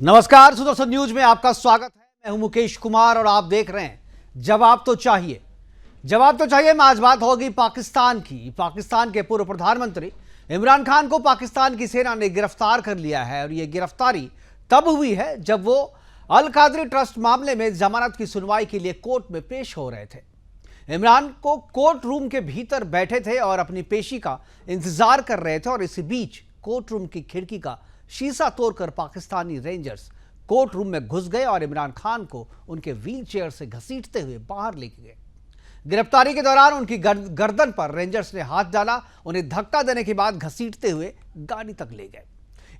नमस्कार, सुदर्शन न्यूज में आपका स्वागत है। मैं हूं मुकेश कुमार और आप देख रहे हैं जवाब तो चाहिए। जवाब तो चाहिए में आज बात होगी पाकिस्तान की। पाकिस्तान के पूर्व प्रधानमंत्री इमरान खान को पाकिस्तान की सेना ने गिरफ्तार कर लिया है और यह गिरफ्तारी तब हुई है जब वो अल कादरी ट्रस्ट मामले में जमानत की सुनवाई के लिए कोर्ट में पेश हो रहे थे। इमरान को कोर्ट रूम के भीतर बैठे थे और अपनी पेशी का इंतजार कर रहे थे और इसी बीच कोर्ट रूम की खिड़की का शीशा तोड़कर पाकिस्तानी रेंजर्स कोर्ट रूम में घुस गए और इमरान खान को उनके व्हील चेयर से घसीटते हुए बाहर लेके गए। गिरफ्तारी के दौरान उनकी गर्दन पर रेंजर्स ने हाथ डाला, उन्हें धक्का देने के बाद घसीटते हुए गाड़ी तक ले गए।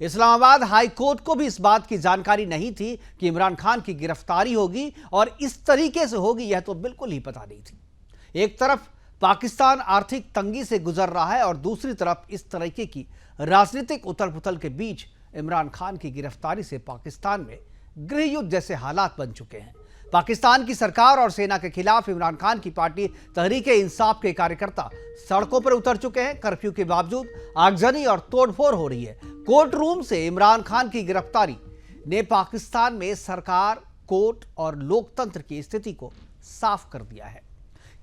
इस्लामाबाद हाई कोर्ट को भी इस बात की जानकारी नहीं थी कि इमरान खान की गिरफ्तारी होगी और इस तरीके से होगी, यह तो बिल्कुल ही पता नहीं थी। एक तरफ पाकिस्तान आर्थिक तंगी से गुजर रहा है और दूसरी तरफ इस तरीके की राजनीतिक उथल पुथल के बीच इमरान खान की गिरफ्तारी से पाकिस्तान में गृह युद्ध जैसे हालात बन चुके हैं। पाकिस्तान की सरकार और सेना के खिलाफ इमरान खान की पार्टी तहरीक-ए-इंसाफ के कार्यकर्ता सड़कों पर उतर चुके हैं। कर्फ्यू के बावजूद आगजनी और तोड़फोड़ हो रही है। कोर्ट रूम से इमरान खान की गिरफ्तारी ने पाकिस्तान में सरकार, कोर्ट और लोकतंत्र की स्थिति को साफ कर दिया है।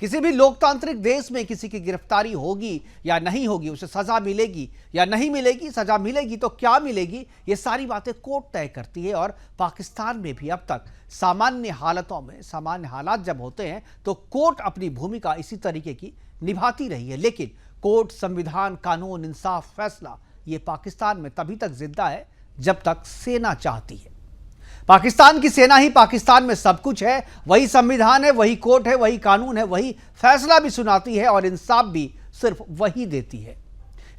किसी भी लोकतांत्रिक देश में किसी की गिरफ्तारी होगी या नहीं होगी, उसे सजा मिलेगी या नहीं मिलेगी, सजा मिलेगी तो क्या मिलेगी, ये सारी बातें कोर्ट तय करती है। और पाकिस्तान में भी अब तक सामान्य हालतों में, सामान्य हालात जब होते हैं तो कोर्ट अपनी भूमिका इसी तरीके की निभाती रही है। लेकिन कोर्ट, संविधान, कानून, इंसाफ, फैसला, ये पाकिस्तान में तभी तक जिंदा है जब तक सेना चाहती है। पाकिस्तान की सेना ही पाकिस्तान में सब कुछ है। वही संविधान है, वही कोर्ट है, वही कानून है, वही फैसला भी सुनाती है और इंसाफ भी सिर्फ वही देती है।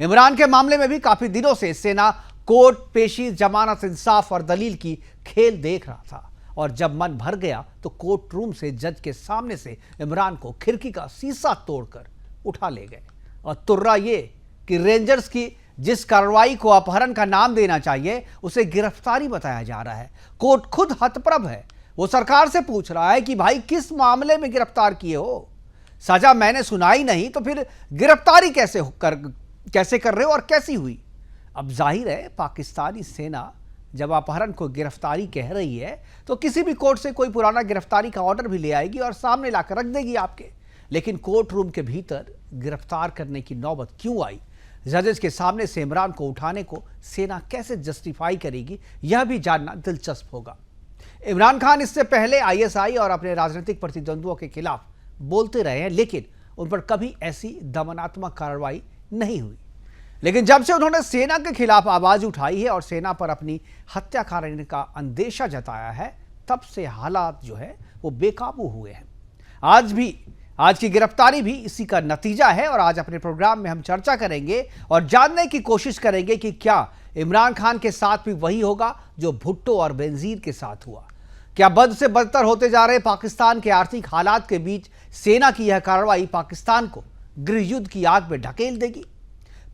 इमरान के मामले में भी काफी दिनों से सेना कोर्ट, पेशी, जमानत, इंसाफ और दलील की खेल देख रहा था और जब मन भर गया तो कोर्ट रूम से जज के सामने से इमरान को खिड़की का शीशा तोड़कर उठा ले गए। और तुर्रा ये कि रेंजर्स की जिस कार्रवाई को अपहरण का नाम देना चाहिए उसे गिरफ्तारी बताया जा रहा है। कोर्ट खुद हतप्रभ है। वो सरकार से पूछ रहा है कि भाई किस मामले में गिरफ्तार किए हो? सजा मैंने सुनाई नहीं तो फिर गिरफ्तारी कैसे कर रहे हो और कैसी हुई? अब जाहिर है पाकिस्तानी सेना जब अपहरण को गिरफ्तारी कह रही है तो किसी भी कोर्ट से कोई पुराना गिरफ्तारी का ऑर्डर भी ले आएगी और सामने लाकर रख देगी आपके। लेकिन कोर्ट रूम के भीतर गिरफ्तार करने की नौबत क्यों आई? जजेस के सामने से इमरान को उठाने को सेना कैसे जस्टिफाई करेगी, यह भी जानना दिलचस्प होगा। इमरान खान इससे पहले आईएसआई और अपने राजनीतिक प्रतिद्वंद्वियों के खिलाफ बोलते रहे हैं, लेकिन उन पर कभी ऐसी दमनात्मक कार्रवाई नहीं हुई। लेकिन जब से उन्होंने सेना के खिलाफ आवाज उठाई है और सेना पर अपनी हत्या करने का अंदेशा जताया है, तब से हालात जो है वो बेकाबू हुए हैं। आज की गिरफ्तारी भी इसी का नतीजा है और आज अपने प्रोग्राम में हम चर्चा करेंगे और जानने की कोशिश करेंगे कि क्या इमरान खान के साथ भी वही होगा जो भुट्टो और बेनजीर के साथ हुआ। क्या बद से बदतर होते जा रहे पाकिस्तान के आर्थिक हालात के बीच सेना की यह कार्रवाई पाकिस्तान को गृह युद्ध की आग में ढकेल देगी?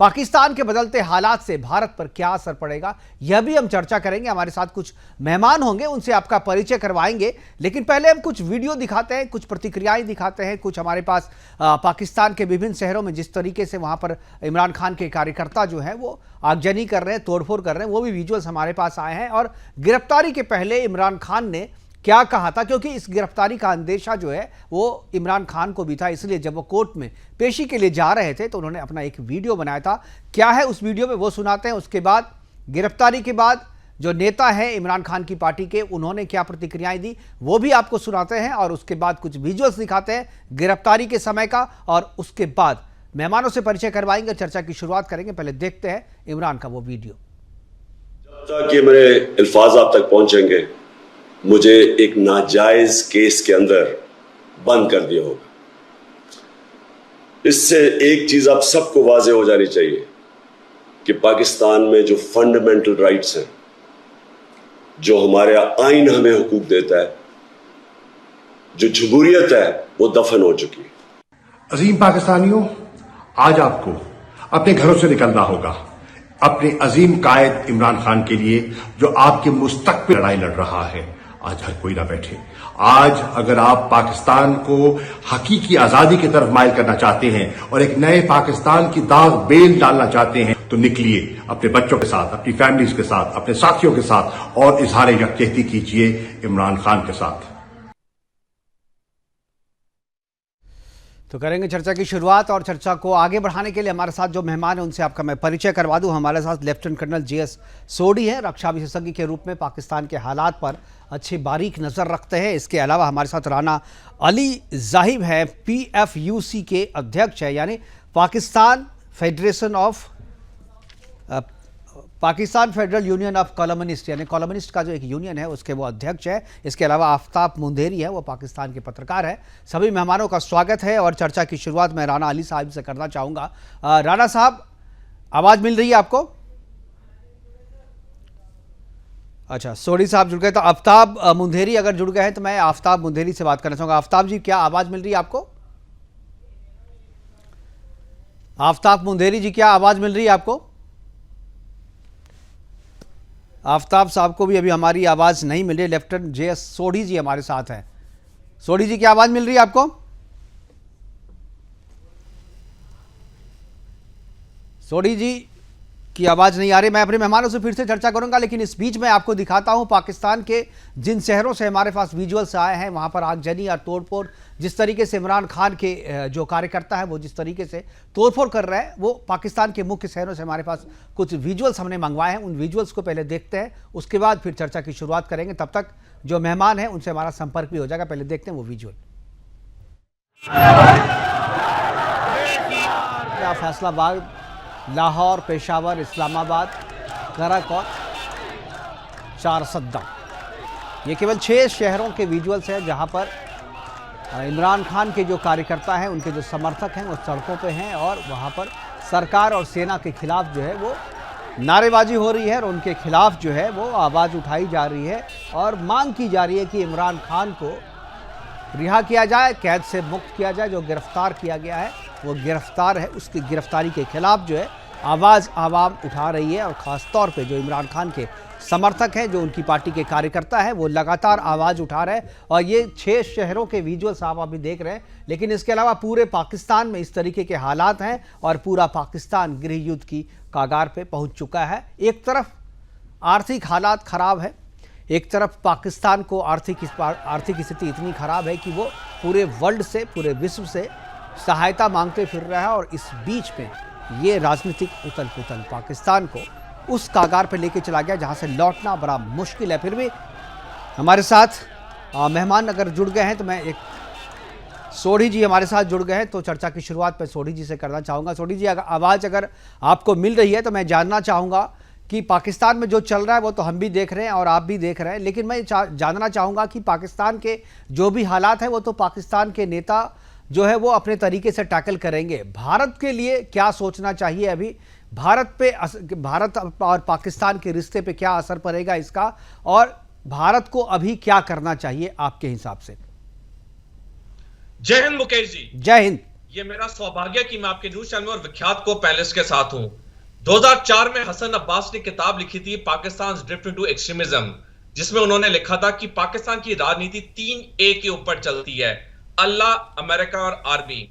पाकिस्तान के बदलते हालात से भारत पर क्या असर पड़ेगा, यह भी हम चर्चा करेंगे। हमारे साथ कुछ मेहमान होंगे, उनसे आपका परिचय करवाएंगे। लेकिन पहले हम कुछ वीडियो दिखाते हैं, कुछ प्रतिक्रियाएं दिखाते हैं। कुछ हमारे पास पाकिस्तान के विभिन्न शहरों में जिस तरीके से वहां पर इमरान खान के कार्यकर्ता जो हैं वो आगजनी कर रहे हैं, तोड़फोड़ कर रहे हैं, वो भी विजुअल्स हमारे पास आए हैं। और गिरफ्तारी के पहले इमरान खान ने क्या कहा था, क्योंकि इस गिरफ्तारी का अंदेशा जो है वो इमरान खान को भी था। इसलिए जब वो कोर्ट में पेशी के लिए जा रहे थे तो उन्होंने अपना एक वीडियो बनाया था। क्या है उस वीडियो में वो सुनाते हैं। उसके बाद गिरफ्तारी के बाद जो नेता है इमरान खान की पार्टी के, उन्होंने क्या प्रतिक्रियाएं दी वो भी आपको सुनाते हैं और उसके बाद कुछ विजुअल्स दिखाते हैं गिरफ्तारी के समय का और उसके बाद मेहमानों से परिचय करवाएंगे, चर्चा की शुरुआत करेंगे। पहले देखते हैं इमरान का वो वीडियो। जब तक ये मेरे अल्फाज आप तक पहुंचेंगे, मुझे एक नाजायज केस के अंदर बंद कर दिया होगा। इससे एक चीज आप सबको वाजे हो जानी चाहिए कि पाकिस्तान में जो फंडामेंटल राइट्स हैं, जो हमारे आइन हमें हुकूक देता है, जो जमहूरियत है, वो दफन हो चुकी है। अजीम पाकिस्तानियों, आज आपको अपने घरों से निकलना होगा अपने अजीम कायद इमरान खान के लिए, जो आपके मुस्तकबिल लड़ाई लड़ रहा है। आज हर कोई ना बैठे। आज अगर आप पाकिस्तान को हकीकी आजादी की तरफ माइल करना चाहते हैं और एक नए पाकिस्तान की दाग बेल डालना चाहते हैं तो निकलिए अपने बच्चों के साथ, अपनी फैमिलीज के साथ, अपने साथियों के साथ और इजहार यकजहती कीजिए इमरान खान के साथ। तो करेंगे चर्चा की शुरुआत, और चर्चा को आगे बढ़ाने के लिए हमारे साथ जो मेहमान हैं उनसे आपका मैं परिचय करवा दूं। हमारे साथ लेफ्टिनेंट कर्नल JS सोढी हैं, रक्षा विशेषज्ञ के रूप में पाकिस्तान के हालात पर अच्छी बारीक नज़र रखते हैं। इसके अलावा हमारे साथ राना अली जाहिब है, PFUC के अध्यक्ष है, यानी Pakistan federal union of columnist, यानी कॉलमनिस्ट का जो एक यूनियन है उसके वो अध्यक्ष है। इसके अलावा आफ्ताब मुंदेरी है, वो पाकिस्तान के पत्रकार है। सभी मेहमानों का स्वागत है और चर्चा की शुरुआत मैं राना अली साहब से करना चाहूँगा। राना साहब, आवाज़ मिल रही है आपको? अच्छा, सोढी साहब जुड़ गए, तो आफ्ताब मुंदेरी अगर जुड़ गए हैं तो मैं आफ्ताब मुंदेरी से बात करना चाहूँगा। आफ्ताब जी, क्या आवाज़ मिल रही है आपको? आफ्ताब मुंदेरी जी, क्या आवाज़ मिल रही है आपको? आफ्ताब साहब को भी अभी हमारी आवाज़ नहीं मिल रही। लेफ्टिनेंट JS सोढी जी हमारे साथ हैं। सोढी जी, क्या आवाज़ मिल रही है आपको? सोढी जी की आवाज़ नहीं आ रही। मैं अपने मेहमानों से फिर से चर्चा करूंगा, लेकिन इस बीच में आपको दिखाता हूं पाकिस्तान के जिन शहरों से हमारे पास विजुअल्स आए हैं, वहां पर आगजनी और तोड़फोड़, जिस तरीके से इमरान खान के जो कार्यकर्ता है वो जिस तरीके से तोड़फोड़ कर रहे हैं, वो पाकिस्तान के मुख्य शहरों से हमारे पास कुछ विजुअल्स हमने मंगवाए हैं। उन विजुअल्स को पहले देखते हैं, उसके बाद फिर चर्चा की शुरुआत करेंगे। तब तक जो मेहमान हैं उनसे हमारा संपर्क भी हो जाएगा। पहले देखते हैं वो विजुअल। फैसलाबाद, लाहौर, पेशावर, इस्लामाबाद, कराकौट, चारसद्दा, ये केवल 6 शहरों के विजुअल्स हैं जहां पर इमरान खान के जो कार्यकर्ता हैं, उनके जो समर्थक हैं, वो सड़कों पे हैं और वहां पर सरकार और सेना के खिलाफ जो है वो नारेबाजी हो रही है और उनके खिलाफ जो है वो आवाज़ उठाई जा रही है और मांग की जा रही है कि इमरान खान को रिहा किया जाए, कैद से मुक्त किया जाए। जो गिरफ्तार किया गया है वो गिरफ्तार है, उसकी गिरफ्तारी के खिलाफ जो है आवाज़ आवाम उठा रही है और ख़ास तौर पे जो इमरान खान के समर्थक हैं, जो उनकी पार्टी के कार्यकर्ता हैं, वो लगातार आवाज़ उठा रहे हैं। और ये 6 शहरों के विजुअल्स आप अभी देख रहे हैं, लेकिन इसके अलावा पूरे पाकिस्तान में इस तरीके के हालात हैं और पूरा पाकिस्तान गृह युद्ध की कागार पे पहुंच चुका है। एक तरफ आर्थिक हालात ख़राब है, एक तरफ पाकिस्तान को आर्थिक स्थिति इतनी ख़राब है कि वो पूरे वर्ल्ड से, पूरे विश्व से सहायता मांगते फिर रहा है। और इस बीच में ये राजनीतिक उथल पुथल पाकिस्तान को उस कागार पे लेके चला गया जहां से लौटना बड़ा मुश्किल है। फिर भी हमारे साथ मेहमान अगर जुड़ गए हैं तो मैं एक सोढी जी हमारे साथ जुड़ गए हैं, तो चर्चा की शुरुआत मैं सोढी जी से करना चाहूँगा। सोढी जी, आवाज़ अगर आपको मिल रही है तो मैं जानना चाहूँगा कि पाकिस्तान में जो चल रहा है वो तो हम भी देख रहे हैं और आप भी देख रहे हैं, लेकिन मैं जानना चाहूँगा कि पाकिस्तान के जो भी हालात हैं वो तो पाकिस्तान के नेता जो है वो अपने तरीके से टैकल करेंगे। भारत के लिए क्या सोचना चाहिए अभी? भारत और पाकिस्तान के रिश्ते पे क्या असर पड़ेगा इसका, और भारत को अभी क्या करना चाहिए आपके हिसाब से? जय हिंद मुकेश जी। जय हिंद। ये मेरा सौभाग्य कि मैं आपके न्यूज चैनल और विख्यात को पैलेस के साथ हूं। 2004 में हसन अब्बास ने किताब लिखी थी पाकिस्तान ड्रिफ्ट इनटू एक्सट्रीमिज्म, जिसमें उन्होंने लिखा था कि पाकिस्तान की राजनीति 3A के ऊपर चलती है, अल्लाह, अमेरिका और आर्मी।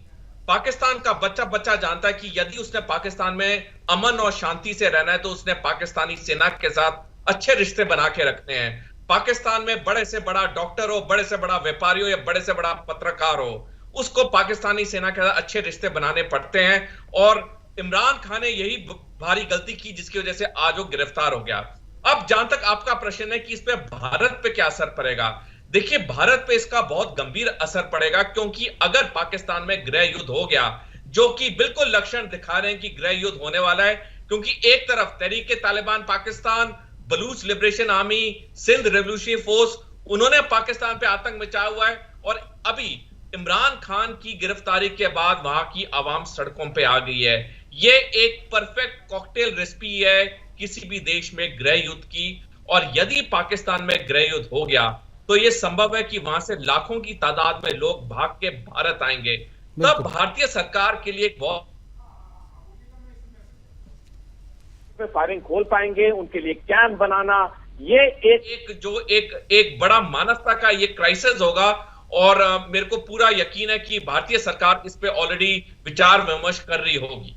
पाकिस्तान का बच्चा बच्चा जानता है कि यदि उसने पाकिस्तान में अमन और शांति से रहना है तो उसने पाकिस्तानी सेना के साथ अच्छे रिश्ते बना के रखने हैं। पाकिस्तान में बड़े से बड़ा डॉक्टर हो, बड़े से बड़ा व्यापारी हो या बड़े से बड़ा पत्रकार हो, उसको पाकिस्तानी सेना के साथ अच्छे रिश्ते बनाने पड़ते हैं। और इमरान खान ने यही भारी गलती की जिसकी वजह से आज वो गिरफ्तार हो गया। अब जहां तक आपका प्रश्न है कि इस पे भारत पे क्या असर पड़ेगा, देखिए भारत पे इसका बहुत गंभीर असर पड़ेगा, क्योंकि अगर पाकिस्तान में गृह युद्ध हो गया, जो कि बिल्कुल लक्षण दिखा रहे हैं कि गृह युद्ध होने वाला है, क्योंकि एक तरफ Tehreek-e Taliban Pakistan, Baloch liberation army, Sindh revolutionary force, उन्होंने पाकिस्तान पे आतंक मचाया हुआ है, और अभी इमरान खान की गिरफ्तारी के बाद वहां की आवाम सड़कों पे आ गई है। ये एक परफेक्ट कॉकटेल रेसिपी है किसी भी देश में गृह युद्ध की, और यदि पाकिस्तान में गृह युद्ध हो गया तो यह संभव है कि वहां से लाखों की तादाद में लोग भाग के भारत आएंगे। तब भारतीय सरकार के लिए बहुत फायरिंग खोल पाएंगे, उनके लिए कैंप बनाना, ये एक बड़ा मानवता का ये क्राइसिस होगा। और मेरे को पूरा यकीन है कि भारतीय सरकार इस पे ऑलरेडी विचार विमर्श कर रही होगी।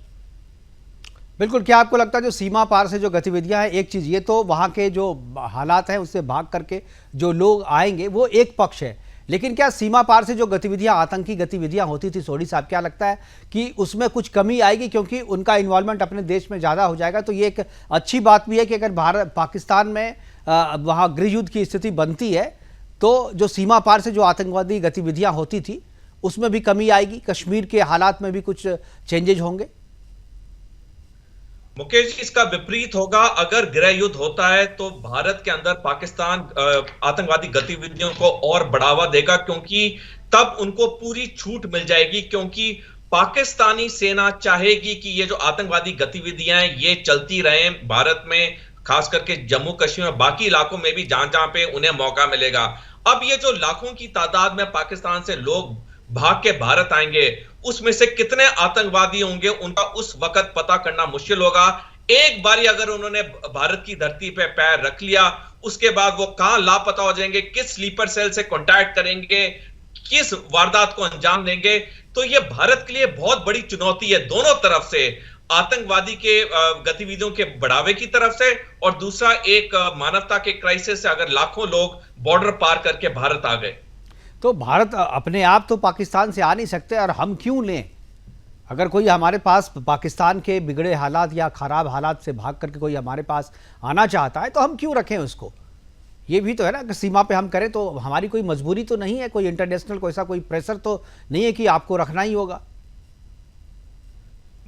बिल्कुल। क्या आपको लगता है जो सीमा पार से जो गतिविधियां हैं, एक चीज़ ये तो वहाँ के जो हालात हैं उससे भाग करके जो लोग आएंगे वो एक पक्ष है, लेकिन क्या सीमा पार से जो गतिविधियां, आतंकी गतिविधियां होती थी सोढी साहब, क्या लगता है कि उसमें कुछ कमी आएगी क्योंकि उनका इन्वॉल्वमेंट अपने देश में ज़्यादा हो जाएगा? तो ये एक अच्छी बात भी है कि अगर भारत पाकिस्तान में वहाँ गृह युद्ध की स्थिति बनती है तो जो सीमा पार से जो आतंकवादी गतिविधियां होती थी उसमें भी कमी आएगी, कश्मीर के हालात में भी कुछ चेंजेज होंगे? मुकेश जी, इसका विपरीत होगा। अगर गृह युद्ध होता है तो भारत के अंदर पाकिस्तान आतंकवादी गतिविधियों को और बढ़ावा देगा, क्योंकि तब उनको पूरी छूट मिल जाएगी, क्योंकि पाकिस्तानी सेना चाहेगी कि ये जो आतंकवादी गतिविधियां हैं ये चलती रहें भारत में, खास करके जम्मू कश्मीर और बाकी इलाकों में भी जहां जहां पे उन्हें मौका मिलेगा। अब ये जो लाखों की तादाद में पाकिस्तान से लोग भाग के भारत आएंगे, उसमें से कितने आतंकवादी होंगे उनका उस वक्त पता करना मुश्किल होगा। एक बारी अगर उन्होंने भारत की धरती पे पैर रख लिया, उसके बाद वो कहां लापता हो जाएंगे, किस स्लीपर सेल से कांटेक्ट करेंगे, किस वारदात को अंजाम देंगे। तो ये भारत के लिए बहुत बड़ी चुनौती है, दोनों तरफ से, आतंकवादी के गतिविधियों के बढ़ावे की तरफ से, और दूसरा एक मानवता के क्राइसिस से अगर लाखों लोग बॉर्डर पार करके भारत आ गए। तो भारत अपने आप तो पाकिस्तान से आ नहीं सकते, और हम क्यों लें? अगर कोई हमारे पास पाकिस्तान के बिगड़े हालात या खराब हालात से भाग करके कोई हमारे पास आना चाहता है तो हम क्यों रखें उसको? ये भी तो है ना, अगर सीमा पे हम करें तो हमारी कोई मजबूरी तो नहीं है, कोई इंटरनेशनल कोई ऐसा कोई प्रेशर तो नहीं है कि आपको रखना ही होगा।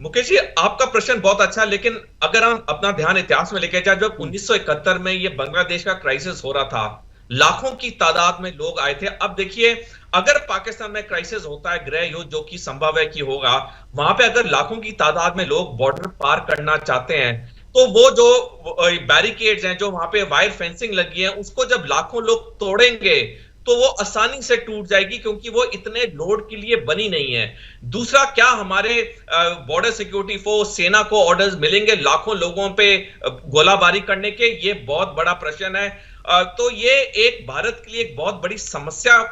मुकेश जी, आपका प्रश्न बहुत अच्छा, लेकिन अगर हम अपना ध्यान इतिहास में लेके जाए, जब 1971 में ये बांग्लादेश का क्राइसिस हो रहा था, लाखों की तादाद में लोग आए थे। अब देखिए, अगर पाकिस्तान में क्राइसिस होता है, गृह युद्ध जो कि संभव है कि होगा, वहां पे अगर लाखों की तादाद में लोग बॉर्डर पार करना चाहते हैं, तो वो जो बैरिकेड्स हैं, जो वहां पे वायर फेंसिंग लगी है, उसको जब लाखों लोग तोड़ेंगे तो वो आसानी से टूट जाएगी, क्योंकि वो इतने लोड के लिए बनी नहीं है। दूसरा, क्या हमारे बॉर्डर सिक्योरिटी फोर्स, सेना को ऑर्डर्स मिलेंगे लाखों लोगों पे गोलाबारी करने के? ये बहुत बड़ा प्रश्न है। तो ये एक भारत के लिए एक बहुत बड़ी समस्या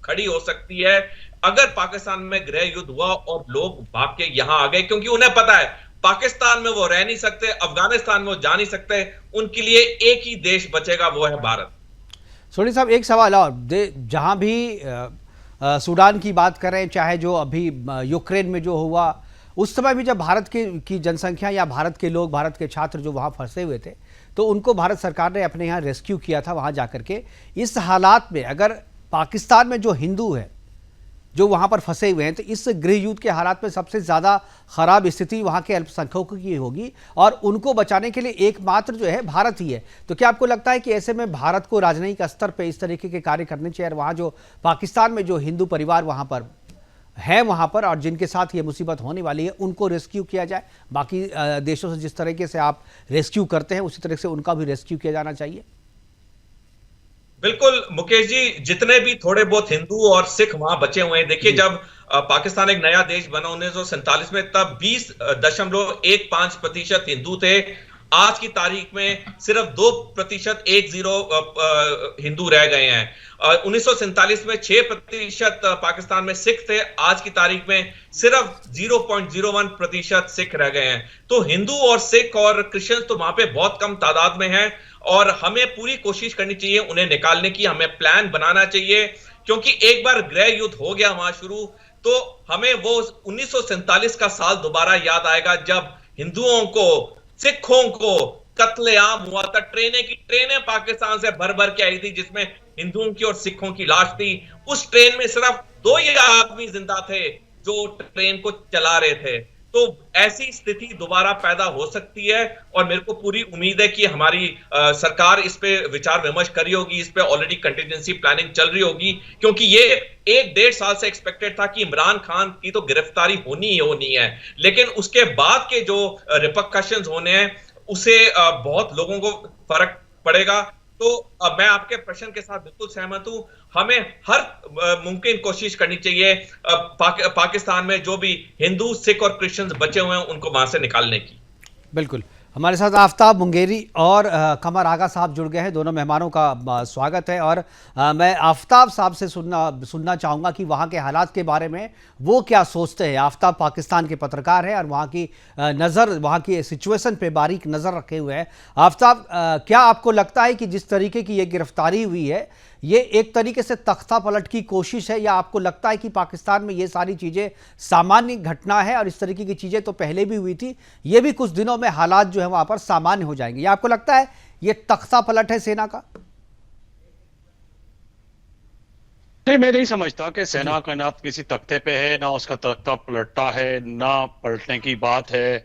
खड़ी हो सकती है अगर पाकिस्तान में गृह युद्ध हुआ और लोग भाग के यहां आ गए, क्योंकि उन्हें पता है पाकिस्तान में वो रह नहीं सकते, अफगानिस्तान में वो जा नहीं सकते, उनके लिए एक ही देश बचेगा, वो है भारत। सोनी साहब, एक सवाल और, जहां भी सूडान की बात करें, चाहे जो अभी यूक्रेन में जो हुआ, उस समय भी जब भारत की जनसंख्या या भारत के लोग, भारत के छात्र जो वहाँ फंसे हुए थे, तो उनको भारत सरकार ने अपने यहाँ रेस्क्यू किया था वहाँ जाकर के। इस हालात में अगर पाकिस्तान में जो हिंदू हैं जो वहाँ पर फंसे हुए हैं, तो इस गृह युद्ध के हालात में सबसे ज़्यादा ख़राब स्थिति वहाँ के अल्पसंख्यकों की होगी, और उनको बचाने के लिए एकमात्र जो है भारत ही है। तो क्या आपको लगता है कि ऐसे में भारत को राजनयिक स्तर पर इस तरीके के कार्य करने चाहिए, और वहाँ जो पाकिस्तान में जो हिंदू परिवार वहाँ पर है, वहाँ पर, और जिनके साथ ये मुसीबत होने वाली है, उनको रेस्क्यू किया जाए? बाकी देशों से जिस तरीके से आप रेस्क्यू करते हैं उसी तरह से उनका भी रेस्क्यू किया जाना चाहिए। बिल्कुल मुकेश जी, जितने भी थोड़े बहुत हिंदू और सिख वहां बचे हुए हैं, देखिए जब पाकिस्तान एक नया देश बना 1947 में, तब 20.15% हिंदू थे। आज की तारीख में सिर्फ 2% हिंदू रह गए हैं। 1947 में 6% पाकिस्तान में सिख थे, आज की तारीख में सिर्फ 0.01% सिख रह गए हैं। तो हिंदू और सिख और क्रिश्चियन तो वहां पे बहुत कम तादाद में हैं, और हमें पूरी कोशिश करनी चाहिए उन्हें निकालने की, हमें प्लान बनाना चाहिए, क्योंकि एक बार गृह युद्ध हो गया वहां शुरू, तो हमें वो 1947 का साल दोबारा याद आएगा, जब हिंदुओं को, सिखों को कत्लेआम हुआ था। ट्रेनें पाकिस्तान से भर भर के आई थी, जिसमें हिंदुओं की और सिखों की लाश थी। उस ट्रेन में सिर्फ 2 ही आदमी जिंदा थे जो ट्रेन को चला रहे थे। तो ऐसी स्थिति दोबारा पैदा हो सकती है, और मेरे को पूरी उम्मीद है कि हमारी सरकार इस पे विचार विमर्श करी होगी, इस पे ऑलरेडी कंटिजेंसी प्लानिंग चल रही होगी, क्योंकि ये 1-1.5 साल से एक्सपेक्टेड था कि इमरान खान की तो गिरफ्तारी होनी ही होनी है, लेकिन उसके बाद के जो रिपरकशंस होने हैं उसे बहुत लोगों को फर्क पड़ेगा। तो मैं आपके प्रश्न के साथ बिल्कुल सहमत हूं, हमें हर मुमकिन कोशिश करनी चाहिए पाकिस्तान में जो भी हिंदू, सिख और क्रिश्चियंस बचे हुए हैं उनको वहां से निकालने की। बिल्कुल। हमारे साथ आफ्ताब मुंगेरी और कमर आगा साहब जुड़ गए हैं। दोनों मेहमानों का स्वागत है। और मैं आफ्ताब साहब से सुनना चाहूँगा कि वहाँ के हालात के बारे में वो क्या सोचते हैं। आफ्ताब पाकिस्तान के पत्रकार हैं और वहाँ की वहाँ की सिचुएशन पे बारीक नज़र रखे हुए हैं। आफ्ताब, क्या आपको लगता है कि जिस तरीके की ये गिरफ्तारी हुई है ये एक तरीके से तख्ता पलट की कोशिश है, या आपको लगता है कि पाकिस्तान में ये सारी चीज़ें सामान्य घटना है और इस तरीके की चीज़ें तो पहले भी हुई थी, ये भी कुछ दिनों में हालात जो है वहाँ पर सामान्य हो जाएंगे? या आपको लगता है ये तख्ता पलट है सेना का? नहीं, मैं नहीं समझता कि सेना का ना किसी तख्ते पे है, ना उसका तख्ता पलटा है, ना पलटने की बात है।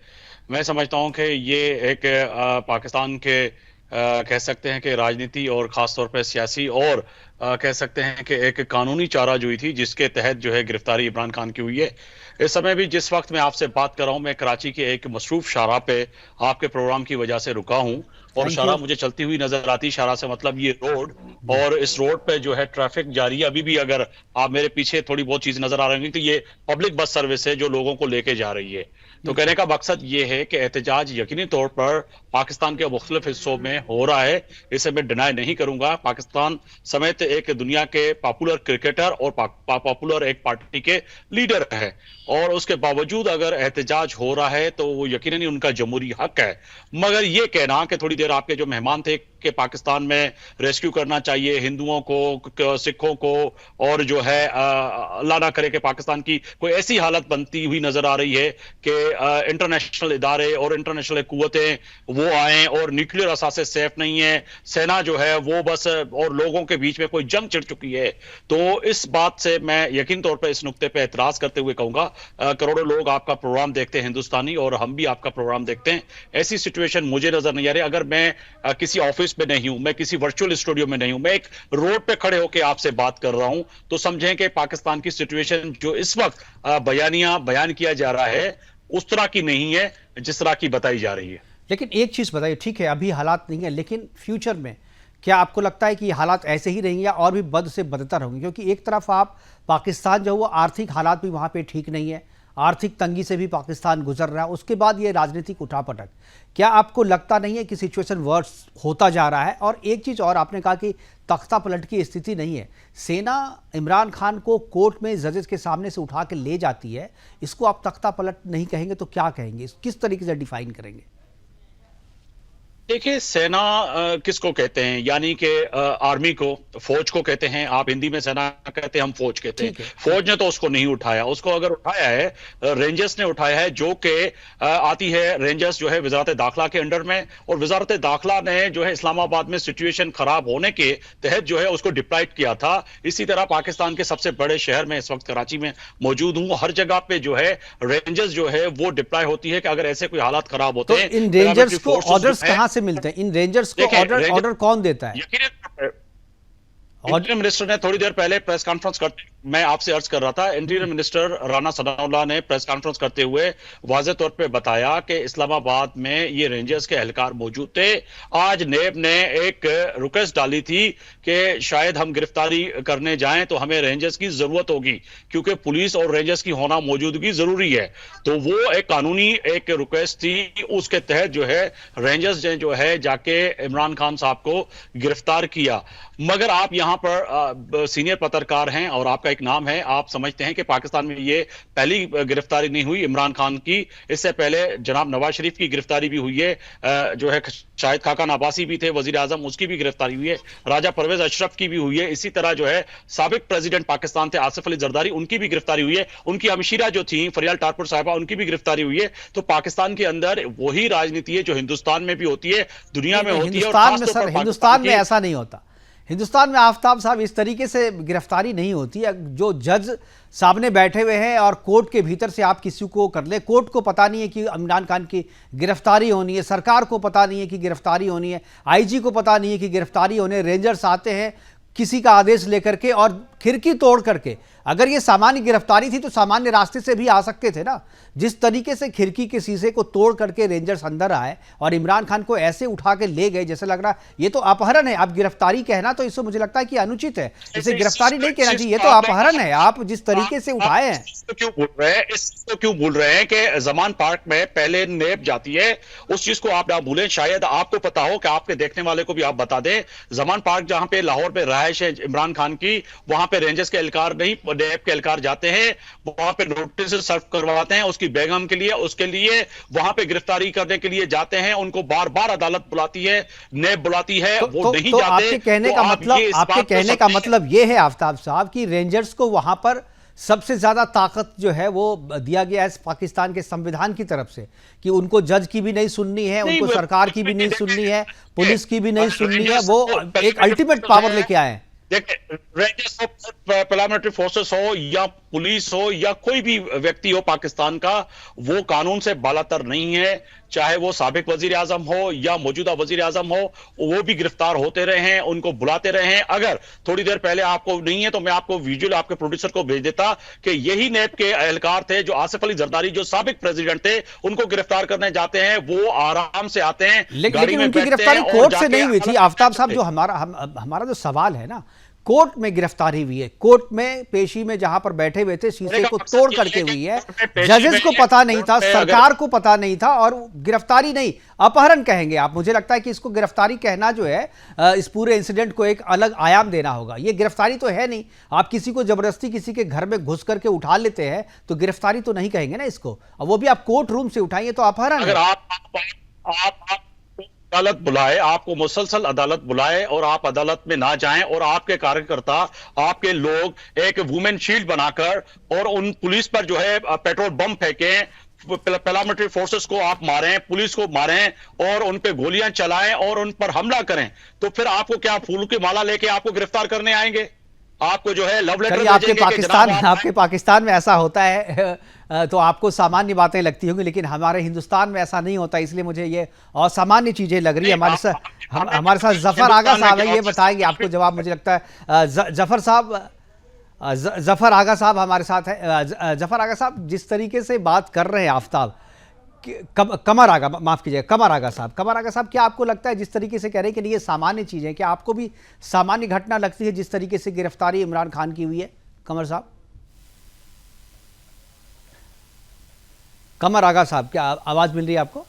मैं समझता हूं कि ये एक पाकिस्तान के कह सकते हैं कि राजनीति और खास तौर पे सियासी और कह सकते हैं कि एक कानूनी चाराजोई थी जिसके तहत जो है गिरफ्तारी इमरान खान की हुई है। इस समय भी जिस वक्त मैं आपसे बात कर रहा हूं, मैं कराची के एक मसरूफ शाहराह पे आपके प्रोग्राम की वजह से रुका हूं और शाहराह मुझे चलती हुई नजर आती। शाहराह से मतलब ये रोड, और इस रोड पे जो है ट्रैफिक जारी है। अभी भी अगर आप मेरे पीछे थोड़ी बहुत चीज नजर आ रही है तो ये पब्लिक बस सर्विस है जो लोगों को लेके जा रही है। तो कहने का मकसद ये है कि एहतजाज यकीनी तौर पर पाकिस्तान के मुख्तलिफ हिस्सों में हो रहा है, इसे मैं डिनाई नहीं करूंगा। पाकिस्तान समेत एक दुनिया के पॉपुलर क्रिकेटर और पॉपुलर एक पार्टी के लीडर है, और उसके बावजूद अगर एहतजाज हो रहा है तो वो यकीनन उनका जमहूरी हक है। मगर ये कहना कि थोड़ी देर आपके जो मेहमान थे कि पाकिस्तान में रेस्क्यू करना चाहिए हिंदुओं को, सिखों को, और जो है अल्लाह ना करे कि पाकिस्तान की कोई ऐसी हालत बनती हुई नजर आ रही है कि इंटरनेशनल इदारे और इंटरनेशनल कुव्वतें वो आए और न्यूक्लियर असासे सेफ नहीं है, सेना जो है वो बस और लोगों के बीच में कोई जंग छिड़ चुकी है। तो इस बात से मैं यकीन तौर पर इस नुक्ते पर एतराज करते हुए कहूंगा, करोड़ों लोग आपका प्रोग्राम देखते हैं हिंदुस्तानी, और हम भी आपका प्रोग्राम देखते हैं। ऐसी सिचुएशन मुझे नजर नहीं आ रही। अगर मैं किसी ऑफिस में नहीं हूं, मैं किसी वर्चुअल स्टूडियो में नहीं हूं, मैं एक रोड पे खड़े होकर आपसे बात कर रहा हूं, तो समझें कि पाकिस्तान की सिचुएशन जो इस वक्त बयान किया जा रहा है उस तरह की नहीं है जिस तरह की बताई जा रही है। लेकिन एक चीज़ बताइए, ठीक है अभी हालात नहीं है, लेकिन फ्यूचर में क्या आपको लगता है कि हालात ऐसे ही रहेंगे या और भी बद से बदतर होंगे? क्योंकि एक तरफ आप पाकिस्तान जो वो आर्थिक हालात भी वहाँ पे ठीक नहीं है, आर्थिक तंगी से भी पाकिस्तान गुजर रहा है, उसके बाद ये राजनीतिक उठापटक, क्या आपको लगता नहीं है कि सिचुएशन वर्स होता जा रहा है? और एक चीज़ और, आपने कहा कि तख्ता पलट की स्थिति नहीं है, सेना इमरान खान को कोर्ट में जजेस के सामने से उठा के ले जाती है, इसको आप तख्ता पलट नहीं कहेंगे तो क्या कहेंगे? किस तरीके से डिफाइन करेंगे? देखिए, सेना किसको कहते हैं? यानी कि आर्मी को, फौज को कहते हैं। आप हिंदी में सेना कहते हैं, हम फौज कहते हैं। फौज ने तो उसको नहीं उठाया। उसको अगर उठाया है रेंजर्स ने उठाया है, जो कि आती है, रेंजर्स जो है वजारत दाखिला के अंडर में, और वजारत दाखिला ने जो है इस्लामाबाद में सिचुएशन खराब होने के तहत जो है उसको डिप्लॉयड किया था। इसी तरह पाकिस्तान के सबसे बड़े शहर में इस वक्त कराची में मौजूद हूं, हर जगह पे जो है रेंजर्स जो है वो डिप्लॉय होती है कि अगर ऐसे कोई हालात खराब होते हैं। इन रेंजर्स को ऑर्डर्स कहां से मिलते हैं? इन रेंजर्स को ऑर्डर कौन देता है? इंटीरियर मिनिस्टर ने थोड़ी देर पहले प्रेस कॉन्फ्रेंस करते, मैं आपसे अर्ज कर रहा था, इंटीरियर मिनिस्टर राना सनाउल्लाह ने प्रेस कॉन्फ्रेंस करते हुए वाज़ेह तौर पे बताया कि इस्लामाबाद में ये रेंजर्स के एहलकार मौजूद थे। आज नेब ने एक रिक्वेस्ट डाली थी कि शायद हम गिरफ्तारी करने जाएं तो हमें रेंजर्स की जरूरत होगी, क्योंकि पुलिस और रेंजर्स की होना मौजूदगी जरूरी है। तो वो एक कानूनी एक रिक्वेस्ट थी, उसके तहत जो है रेंजर्स ने जो है जाके इमरान खान साहब को गिरफ्तार किया। मगर आप यहां पर सीनियर पत्रकार हैं और आपका एक नाम है, आप समझते हैं कि पाकिस्तान में ये पहली गिरफ्तारी नहीं हुई इमरान खान की। इससे पहले जनाब नवाज शरीफ की गिरफ्तारी भी हुई है, जो है शाहिद खाकान अब्बासी भी थे वजीर आजम, उसकी भी गिरफ्तारी हुई है, राजा परवेज अशरफ की भी हुई है। इसी तरह जो है साबिक प्रेसिडेंट पाकिस्तान थे आसिफ अली जरदारी, उनकी भी गिरफ्तारी हुई है। उनकी हमशीरा जो थी फरियाल टारपुर साहिबा, उनकी भी गिरफ्तारी हुई है। तो पाकिस्तान के अंदर वही राजनीति है जो हिंदुस्तान में भी होती है, दुनिया में होती है। हिंदुस्तान में ऐसा नहीं होता। हिंदुस्तान में आफ्ताब साहब इस तरीके से गिरफ्तारी नहीं होती है। जो जज सामने बैठे हुए हैं और कोर्ट के भीतर से आप किसी को कर ले, कोर्ट को पता नहीं है कि इमरान खान की गिरफ्तारी होनी है, सरकार को पता नहीं है कि गिरफ्तारी होनी है, आईजी को पता नहीं है कि गिरफ्तारी होनी है, रेंजर्स आते हैं किसी का आदेश लेकर के और खिड़की तोड़ करके, अगर ये सामान्य गिरफ्तारी थी तो सामान्य रास्ते से भी आ सकते थे ना। जिस तरीके से खिड़की के शीशे को तोड़ करके रेंजर्स अंदर आए और इमरान खान को ऐसे उठा के ले गए, जैसे लग रहा ये तो अपहरण है। आप गिरफ्तारी कहना तो इससे मुझे लगता है कि अनुचित है, इसे गिरफ्तारी नहीं कहना चाहिए, ये तो अपहरण है। आप जिस तरीके से उठाए हैं, क्यों बोल रहे हैं इसको क्यों बोल रहे हैं कि जमान पार्क में पहले नेब जाती है, उस चीज को आप ना भूलें। शायद आपको पता हो कि आपके देखने वाले को भी आप बता दें, जमान पार्क जहां पे लाहौर में रहायश है इमरान खान की, वहां पे रेंजर्स के एहलकार नहीं, नेब के एहलकार जाते हैं, वहां पे नोटिस सर्व करवाते हैं उसकी बेगम के लिए, उसके लिए वहां पे गिरफ्तारी करने के लिए जाते हैं। उनको बार बार अदालत बुलाती है, नेब बुलाती है, वो नहीं जाते। आपके कहने का मतलब, आपके कहने का मतलब ये है आफ्ताब साहब कि रेंजर्स को वहां पर सबसे ज्यादा ताकत जो है वो दिया गया है पाकिस्तान के संविधान की तरफ से, कि उनको जज की भी नहीं सुननी है, उनको सरकार की भी नहीं सुननी है, पुलिस की भी नहीं सुननी है, वो एक अल्टीमेट पावर लेके आए हैं। देखिए, रेंजर्स हो, पैरामिलिट्री फोर्सेस हो या पुलिस हो या कोई भी व्यक्ति हो पाकिस्तान का, वो कानून से बालातर नहीं है। चाहे वो साबिक वजीर आजम हो या मौजूदा वजीर आजम हो, वो भी गिरफ्तार होते रहे हैं, उनको बुलाते रहे हैं। अगर थोड़ी देर पहले आपको नहीं है तो मैं आपको विजुअल आपके प्रोड्यूसर को भेज देता कि यही नेब के एहलकार थे जो आसिफ अली जरदारी जो साबिक प्रेसिडेंट थे, उनको गिरफ्तार करने जाते हैं। वो आराम से आते हैं, लेकिन उनकी गिरफ्तारी कोर्ट से नहीं हुई थी आफ्ताब साहब। जो हमारा जो सवाल है ना, कोर्ट में गिरफ्तारी हुई है, कोर्ट में पेशी में जहां पर बैठे हुए थे शीशे को तोड़ करके हुई है। जजेस को पता नहीं था, सरकार को पता नहीं था, और गिरफ्तारी नहीं, अपहरण कहेंगे आप। मुझे लगता है कि इसको गिरफ्तारी कहना जो है, इस पूरे इंसिडेंट को एक अलग आयाम देना होगा। ये गिरफ्तारी तो है नहीं। आप किसी को जबरदस्ती किसी के घर में घुस करके उठा लेते हैं तो गिरफ्तारी तो नहीं कहेंगे ना इसको, और वो भी आप कोर्ट रूम से उठाएंगे तो अपहरण है। अगर आप अदालत बुलाए, आपको मुसलसल अदालत बुलाए और आप अदालत में ना जाएं और आपके कार्यकर्ता, आपके लोग एक वुमेन शील्ड बनाकर और उन पुलिस पर जो है पेट्रोल बम फेंकें, पैरामिलिट्री फोर्सेस को आप मारें, पुलिस को मारें और उन पे गोलियां चलाएं और उन पर हमला करें, तो फिर आपको क्या फूलों की माला लेके आपको गिरफ्तार करने आएंगे? आपको जो है लव लेटर आपके पाकिस्तान में ऐसा होता है तो आपको सामान्य बातें लगती होंगी, लेकिन हमारे हिंदुस्तान में ऐसा नहीं होता, इसलिए मुझे ये असामान्य चीजें लग रही है। हमारे साथ जफर आगा साहब है, ये बताएंगे आपको जवाब। मुझे लगता है जफर आगा साहब हमारे साथ है। जफर आगा साहब, जिस तरीके से बात कर रहे हैं आफ्ताब, कमर आगा, माफ कीजिएगा, कमर आगा साहब, क्या आपको लगता है जिस तरीके से कह रहे हैं कि ये सामान्य चीजें, क्या आपको भी सामान्य घटना लगती है जिस तरीके से गिरफ्तारी इमरान खान की हुई है? कमर साहब, कमर आगा साहब, क्या आवाज मिल रही है आपको?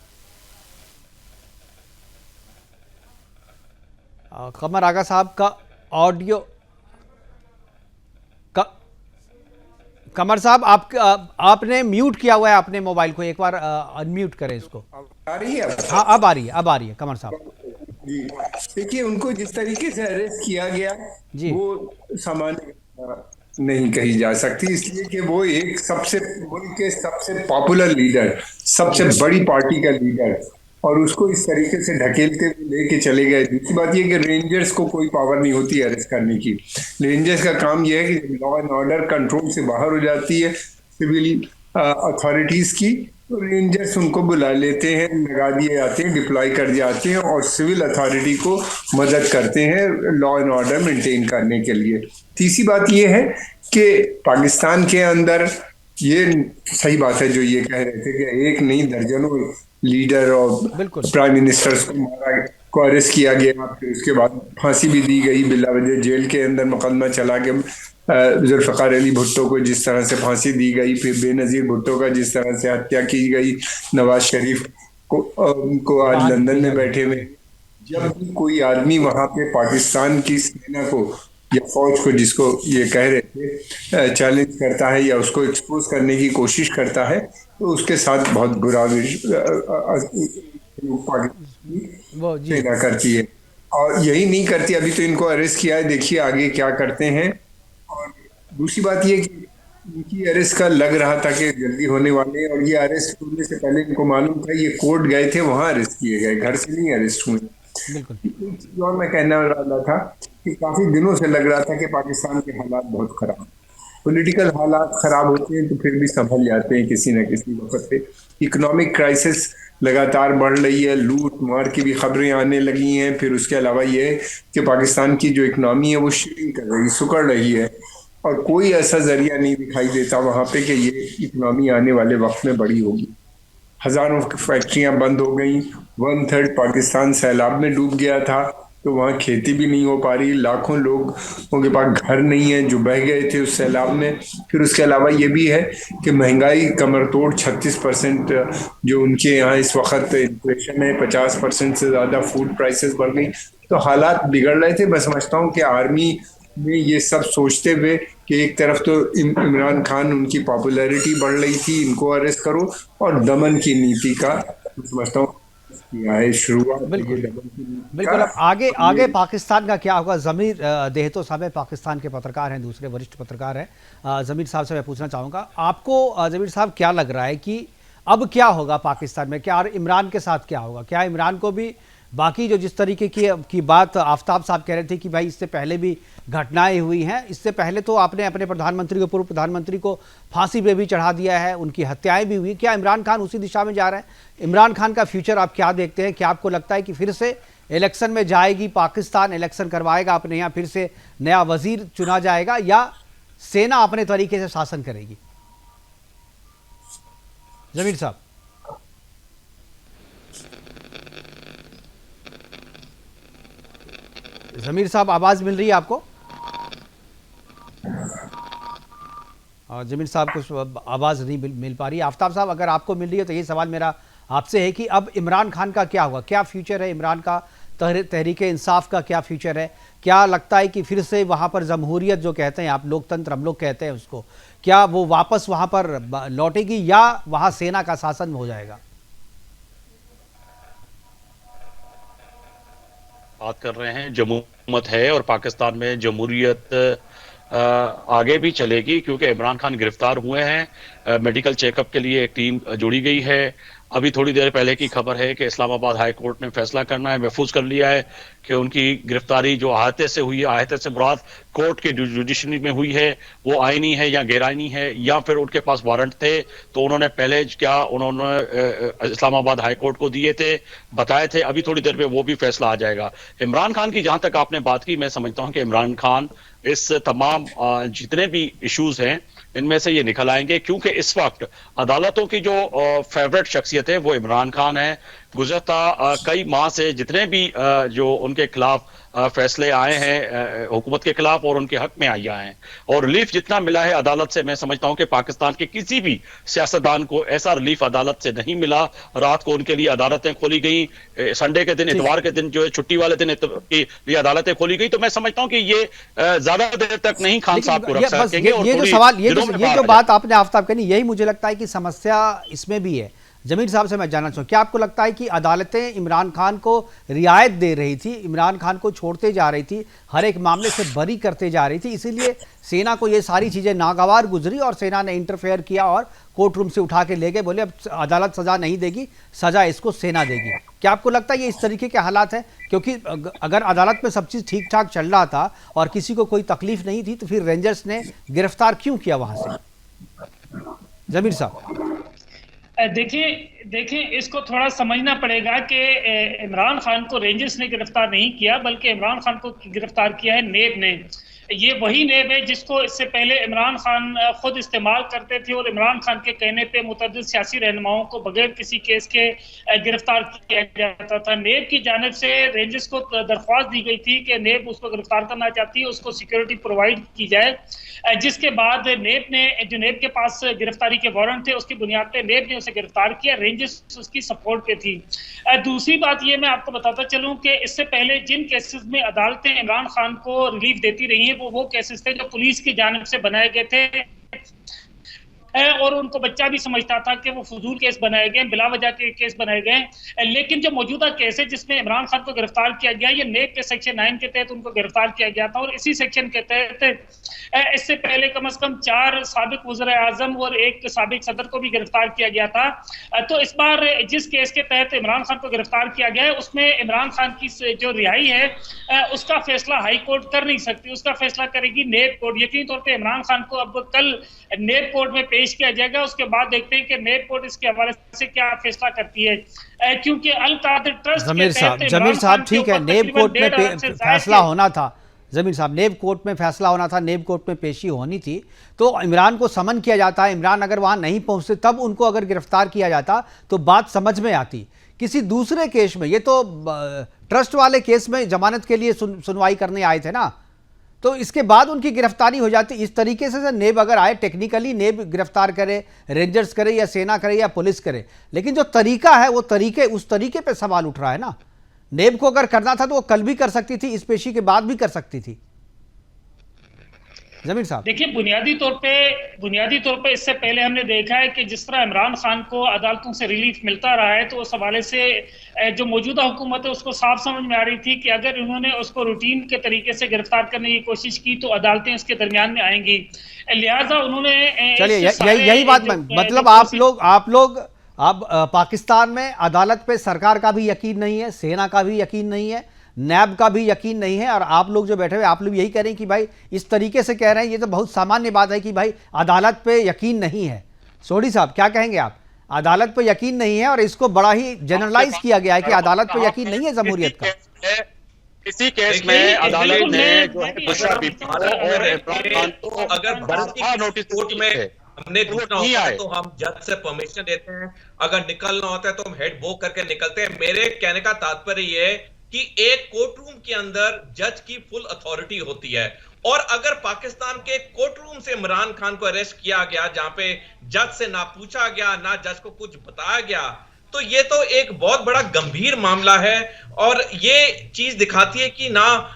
कमर आगा साहब का ऑडियो, कमर साहब आपने म्यूट किया हुआ है अपने मोबाइल को, एक बार अनम्यूट करें इसको। आ रही है? हाँ, अब आ रही है कमर साहब जी। देखिए, उनको जिस तरीके से अरेस्ट किया गया जी, वो सामान्य नहीं कही जा सकती, इसलिए कि वो एक सबसे मुल्क के सबसे पॉपुलर लीडर, सबसे बड़ी पार्टी का लीडर, और उसको इस तरीके से ढकेलते हुए लेके चले गए। दूसरी बात यह कि रेंजर्स को कोई पावर नहीं होती अरेस्ट करने की। रेंजर्स का काम यह है कि लॉ एंड ऑर्डर कंट्रोल से बाहर हो जाती है सिविल अथॉरिटीज की, तो रेंजर्स उनको बुला लेते हैं, लगा दिए जाते हैं, डिप्लॉय कर जाते हैं और सिविल अथॉरिटी को मदद करते हैं लॉ एंड ऑर्डर मेंटेन करने के लिए। तीसरी बात यह है कि पाकिस्तान के अंदर ये सही बात है जो ये कह रहे थे कि एक नहीं दर्जनों लीडर और प्राइम मिनिस्टर्स को मारा, को अरेस्ट किया गया, फिर उसके बाद फांसी भी दी गई, बिला वजह जेल के अंदर मुकदमा चला के जुल्फ़िकार अली भुट्टो को जिस तरह से फांसी दी गई, फिर बेनज़ीर भुट्टो का जिस तरह से हत्या की गई, नवाज शरीफ को आज लंदन में बैठे हुए। जब भी कोई आदमी वहां पे पाकिस्तान की सेना को या फौज को, जिसको ये कह रहे थे, चैलेंज करता है या उसको एक्सपोज करने की कोशिश करता है, तो उसके साथ बहुत बुरा सेना करती है, और यही नहीं करती। अभी तो इनको अरेस्ट किया है, देखिए आगे क्या करते हैं। और दूसरी बात ये कि इनकी अरेस्ट का लग रहा था कि जल्दी होने वाले, और ये अरेस्ट होने से पहले इनको मालूम था ये कोर्ट गए थे, वहां अरेस्ट किए गए, घर से नहीं अरेस्ट हुए। और मैं कहने वाला था कि काफी दिनों से लग रहा था कि पाकिस्तान के हालात बहुत खराब, पॉलिटिकल हालात खराब होते हैं तो फिर भी संभल जाते हैं किसी न किसी वक्त पे। इकोनॉमिक क्राइसिस लगातार बढ़ रही है, लूट मार की भी खबरें आने लगी हैं। फिर उसके अलावा ये है कि पाकिस्तान की जो इकनॉमी है वो श्रिंक कर रही, सिकुड़ रही है, और कोई ऐसा जरिया नहीं दिखाई देता वहां पे कि ये इकोनॉमी आने वाले वक्त में बड़ी होगी। हजारों फैक्ट्रियां बंद हो गई, 1/3 पाकिस्तान सैलाब में डूब गया था, तो वहाँ खेती भी नहीं हो पा रही, लाखों लोगों के पास घर नहीं है जो बह गए थे उस सैलाब में। फिर उसके अलावा ये भी है कि महंगाई कमर तोड़ 36% जो उनके यहाँ इस वक्त इन्फ्लेशन है, 50% से ज़्यादा फूड प्राइसेस बढ़ गई। तो हालात बिगड़ रहे थे। मैं समझता हूँ कि आर्मी में ये सब सोचते हुए कि एक तरफ तो इमरान खान, उनकी पॉपुलैरिटी बढ़ रही थी, इनको अरेस्ट करो, और दमन की नीति का मैं समझता हूँ किया है शुरुआत। बिल्कुल ये दमन की नीति बिल्कुल। का अब आगे आगे पाकिस्तान का क्या होगा? जमीर देहतो साहब है, पाकिस्तान के पत्रकार हैं, दूसरे वरिष्ठ पत्रकार हैं। जमीर साहब से मैं पूछना चाहूँगा, आपको जमीर साहब क्या लग रहा है कि अब क्या होगा पाकिस्तान में? क्या इमरान के साथ क्या होगा? क्या इमरान को भी बाकी जो जिस तरीके की बात आफ्ताब साहब कह रहे थे कि भाई इससे पहले भी घटनाएं हुई हैं, इससे पहले तो आपने अपने प्रधानमंत्री को, पूर्व प्रधानमंत्री को फांसी पे भी चढ़ा दिया है, उनकी हत्याएं भी हुई। क्या इमरान खान उसी दिशा में जा रहे हैं? इमरान खान का फ्यूचर आप क्या देखते हैं? क्या आपको लगता है कि फिर से इलेक्शन में जाएगी पाकिस्तान, इलेक्शन करवाएगा अपने यहाँ, फिर से नया वजीर चुना जाएगा, या सेना अपने तरीके से शासन करेगी? जमीर साहब। जमीर साहब, आवाज मिल रही है आपको? जमीर साहब को आवाज नहीं मिल पा रही। आफ्ताब साहब, अगर आपको मिल रही है तो ये सवाल मेरा आपसे है कि अब इमरान खान का क्या होगा? क्या फ्यूचर है इमरान का? तहरीके इंसाफ का क्या फ्यूचर है? क्या लगता है कि फिर से वहां पर जमहूरियत जो कहते हैं आप, लोकतंत्र हम लोग कहते हैं उसको, क्या वो वापस वहां पर लौटेगी या वहां सेना का शासन हो जाएगा? बात कर रहे हैं जमहूरियत है और पाकिस्तान में जमहूरियत आगे भी चलेगी, क्योंकि इमरान खान गिरफ्तार हुए हैं। मेडिकल चेकअप के लिए एक टीम जोड़ी गई है। अभी थोड़ी देर पहले की खबर है कि इस्लामाबाद हाई कोर्ट ने फैसला करना है, महफूज कर लिया है कि उनकी गिरफ्तारी जो अहाते से हुई है, अहाते से मुराद कोर्ट के जुडिशरी में हुई है, वो आईनी है या गैर आईनी है, या फिर उनके पास वारंट थे तो उन्होंने पहले क्या उन्होंने इस्लामाबाद हाई कोर्ट को दिए थे, बताए थे। अभी थोड़ी देर में वो भी फैसला आ जाएगा। इमरान खान की जहां तक आपने बात की, मैं समझता हूं कि इमरान खान इस तमाम जितने भी इश्यूज हैं इनमें से ये निकल आएंगे, क्योंकि इस वक्त अदालतों की जो फेवरेट शख्सियत है वो इमरान खान है। गुज़श्ता कई माह से जितने भी जो उनके खिलाफ फैसले आए हैं हुकूमत के खिलाफ और उनके हक में आए हैं, और रिलीफ जितना मिला है अदालत से, मैं समझता हूं कि पाकिस्तान के किसी भी सियासतदान को ऐसा रिलीफ अदालत से नहीं मिला। रात को उनके लिए अदालतें खोली गई, संडे के दिन, इतवार के दिन जो है छुट्टी वाले दिन के लिए अदालतें खोली गई। तो मैं समझता हूं कि ये ज्यादा देर तक नहीं खान साहब को रख सकेंगे। ये जो सवाल, ये जो बात आपने आफ्ताब कही, यही मुझे लगता है कि समस्या इसमें भी है। जमीर साहब से मैं जानना चाहूँ, क्या आपको लगता है कि अदालतें इमरान खान को रियायत दे रही थी, इमरान खान को छोड़ते जा रही थी, हर एक मामले से बरी करते जा रही थी, इसीलिए सेना को ये सारी चीज़ें नागवार गुजरी और सेना ने इंटरफेयर किया और कोर्ट रूम से उठा के ले गए, बोले अब अदालत सजा नहीं देगी, सजा इसको सेना देगी? क्या आपको लगता है ये इस तरीके के हालात हैं? क्योंकि अगर अदालत में सब चीज़ ठीक ठाक चल रहा था और किसी को कोई तकलीफ नहीं थी, तो फिर रेंजर्स ने गिरफ्तार क्यों किया वहां से? जमीर साहब। देखिए इसको थोड़ा समझना पड़ेगा कि इमरान खान को रेंजर्स ने गिरफ्तार नहीं किया, बल्कि इमरान खान को गिरफ्तार किया है नेब ने। ये वही नेब है जिसको इससे पहले इमरान खान खुद इस्तेमाल करते थे और इमरान खान के कहने पे मुतअद्दिद सियासी रहनुमाओं को बगैर किसी केस के गिरफ्तार किया जाता था। नेब की जानिब से रेंजर्स को दरख्वास्त दी गई थी कि नेब उसको गिरफ्तार करना चाहती है, उसको सिक्योरिटी प्रोवाइड की जाए, जिसके बाद नेब ने, जो नेब के पास गिरफ्तारी के वारंट थे, उसकी बुनियाद पे नेब ने उसे गिरफ्तार किया, रेंजर्स उसकी सपोर्ट पे थी। दूसरी बात ये मैं आपको बताता चलूं कि इससे पहले जिन केसेस में अदालतें इमरान खान को रिलीफ देती रही हैं वो केसेस थे जो पुलिस की जानिब से बनाए गए थे और उनको बच्चा भी समझता था कि वो फजूल केस बनाए गए, बिला वजह के केस बनाए गए। लेकिन जो मौजूदा केस है जिसमें इमरान खान को गिरफ्तार किया गया, ये नेब के सेक्शन 9 के तहत उनको गिरफ्तार किया गया था और इसी सेक्शन के तहत इससे पहले कम से कम 4 साबिक वज़ीर आज़म और 1 साबिक सदर को भी गिरफ्तार किया गया था। तो इस बार जिस केस के तहत इमरान खान को गिरफ्तार किया गया है उसमें इमरान खान की जो रिहाई है उसका फैसला हाई कोर्ट कर नहीं सकती, उसका फैसला करेगी नेब कोर्ट। यकीनी तौर पर इमरान खान को अब कल नेब कोर्ट में पेश किया जाएगा, उसके बाद देखते हैं कि नेब कोर्ट इसके हवाले से क्या फैसला करती है, क्योंकि अल कादिर ट्रस्ट जमीर साहब ठीक है, नेब कोर्ट में फैसला होना था, जमीर साहब, नेब कोर्ट में फैसला होना था, नेब कोर्ट में पेशी होनी थी, तो इमरान को समन किया जाता है, इमरान अगर वहाँ नहीं पहुँचते तब उनको अगर गिरफ्तार किया जाता तो बात समझ में आती। किसी दूसरे केस में, ये तो ट्रस्ट वाले केस में जमानत के लिए सुनवाई करने आए थे ना, तो इसके बाद उनकी गिरफ्तारी हो जाती। इस तरीके से नेब अगर आए, टेक्निकली नेब गिरफ्तार करे, रेंजर्स करे या सेना करे या पुलिस करे, लेकिन जो तरीका है वो उस तरीके पे सवाल उठ रहा है ना। नेब को अगर करना था तो वो कल भी कर सकती थी, इस पेशी के बाद भी कर सकती थी। जमीर साहब, देखिए, बुनियादी तौर पे इससे पहले हमने देखा है कि जिस तरह इमरान खान को अदालतों से रिलीफ मिलता रहा है, तो उस हवाले से जो मौजूदा हुकूमत है उसको साफ समझ में आ रही थी कि अगर उन्होंने उसको रूटीन के तरीके से गिरफ्तार करने की कोशिश की तो अदालतें इसके दरमियान में आएंगी, लिहाजा उन्होंने चलिए यही बात, मतलब आप लोग अब पाकिस्तान में अदालत पे सरकार का भी यकीन नहीं है, सेना का भी यकीन नहीं है, नैब का भी यकीन नहीं है, और आप लोग जो बैठे हुए आप लोग यही कह रहे हैं कि भाई इस तरीके से कह रहे हैं, ये तो बहुत सामान्य बात है कि भाई अदालत पे यकीन नहीं है। सोढ़ी साहब, क्या कहेंगे आप? अदालत पे यकीन नहीं है और इसको बड़ा ही जनरलाइज किया गया है कि अदालत पे यकीन नहीं है जमहूरियत का। इसी केस में अदालत ने जो है नोटिस कोर्ट में हमने ढूंढना होता है तो हम जज से परमिशन लेते हैं, अगर निकलना होता है तो हम हेड वो करके निकलते हैं। मेरे कहने का तात्पर्य ये है कि एक कोर्ट रूम के अंदर जज की फुल अथॉरिटी होती है, और अगर पाकिस्तान के कोर्ट रूम से इमरान खान को अरेस्ट किया गया जहां पे जज से ना पूछा गया, ना जज को कुछ बताया गया, तो ये तो एक बहुत बड़ा गंभीर मामला है। और ये चीज दिखाती है कि ना